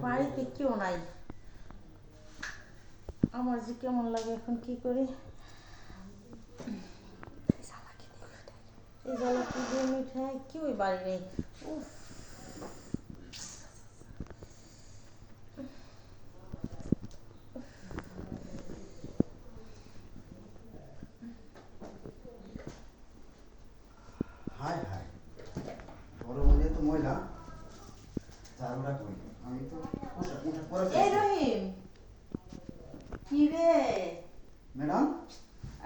বাড়িতে কেউ নাই। আমার যে কেমন লাগে এখন, কি করি? এই জ্বালা কি দিয়ে মিঠাই, কেউই বাড়ি নেই। উফ, হাই হাই, বড় মনে তো ময়লা চারুটা কই আমি তো পোশাক পোশাক পরে এই রহিম, কি রে ম্যাডাম।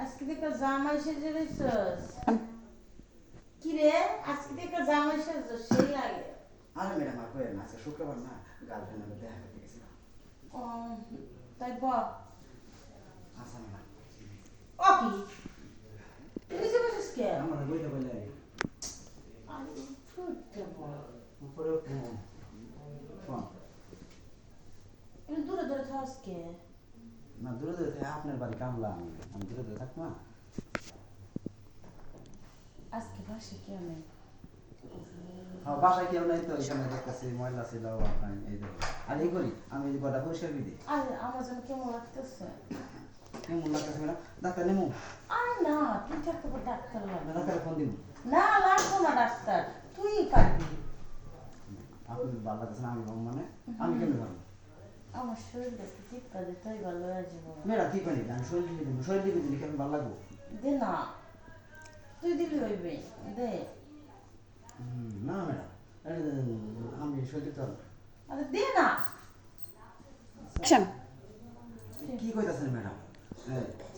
আজকে থেকে জামাই সেজে রইছস? কি রে আজকে থেকে জামাই সেজছ, সেই লাগে। আরে ম্যাডাম আর কই না, আজকে শুক্রবার না, গার্লফ্রেন্ডের দেখা করতে গেছিলাম। ও তাই ব আচ্ছা ম্যাডাম। ও কি তুই যে বসিস কে? আমার বইটা বলে আরে ফুটতে বল, উপরে ফোন তুমি দূরে দূরে থাকস কে? না, দূরে দূরে থেকে আপনার বাড়ি কামলা, আমি দূরে দূরে থাকবো না। আজকে বাসে কেউ নেই। হ্যাঁ, বাসায় কেউ নাই তো, এখানে দেখতেছি ময়লা ছিল আপনার এই যে। আর এই করি আমি এই গোটা পরিষ্কার করে দিই। আরে আমার যেন কেমন লাগতেছে। কেমন লাগতেছে ম্যাডাম? ডাক্তার নেমু? আরে না, তুই থাকতে পার, ডাক্তার লাগবে। ডাক্তারে ফোন দিব? না লাগবো না ডাক্তার, তুই পারবি। আপনি ভালো লাগতেছে না, আমি পাবো মানে? আমি কেমনি পারবো? আমার শরীর দেখতে টিপটা দে, তাই ভালো হয়ে যাবো। ম্যাডাম কি পারি, আমি শরীর দিকে দিব, শরীর দিকে দিলে কেমন ভালো লাগবো? দে না, তুই দিলি হইবে, দে। না ম্যাডাম, আমি শরীর দিতে পারবো না। আরে দে না। কি কইতাছেন ম্যাডাম?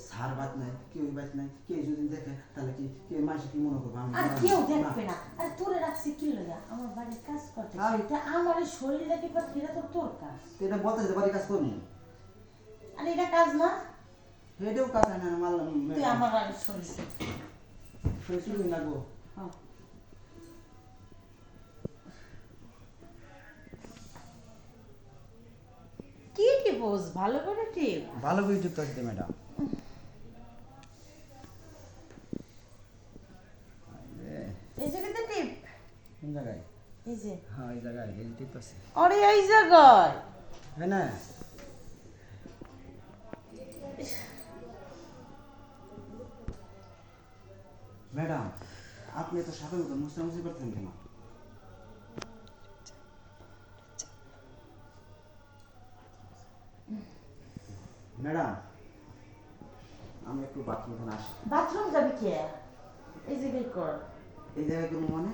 সার বাত নাই, কেউ বাত নাই, কেউ যদি দেখে তাহলে কি কেউ মাসে কি মনে করবো? আমি আর কেউ দেখবে না। আরে তোরে রাখছি কি লাগা, আমার বাড়ির কাজ করতে। এটা আমার এই শরীরটাকে পাচ্ছি, এটা তো তোর কাজ। এটা বলতে বাড়ি কাজ করবো? আরে এটা কাজ না, এটাও কাজ হয় না, মারলাম তুই আমার বাড়ির শরীর। শরীর শুরু লাগবো। হ্যাঁ কি টিপোস, ভালো করে টিপ। ভালো করে যুক্ত আছে ম্যাডাম। এই জায়গাতে টিপ। কোন জায়গায়? এই যে, হ্যাঁ এই জায়গায়, এই টিপ আছে। আরে এই জায়গায়। হ্যাঁ না ম্যাডাম, আপনি তো সাথে মতো মুস্তামুসি করতেন কেন? ম্যাডাম আমি একটু বাথরুম থেকে আসি। বাথরুম যাবি কে? এই জায়গায় কর। এই জায়গায় কোনো মানে?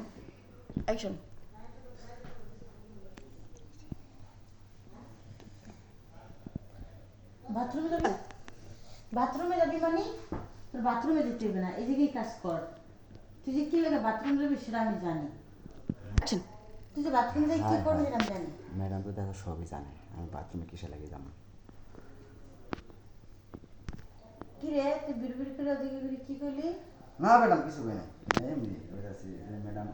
অ্যাকশন। বাথরুমে যাবি? বাথরুমে যাবি মানে তোর বাথরুমে যেতে হবে না, এদিকেই কাজ কর। তুই যে কি লাগে বাথরুম যাবি সেটা আমি জানি। তুই যে বাথরুমে যাই কি করবি সেটা আমি জানি। ম্যাডাম তো দেখো সবই জানে আমি বাথরুমে কিসে লাগে যাবো। কি রে তুই বিড়বিড় করে ওদিকে কি করলি? না ম্যাডাম কিছু কই না, এমনি ম্যাডাম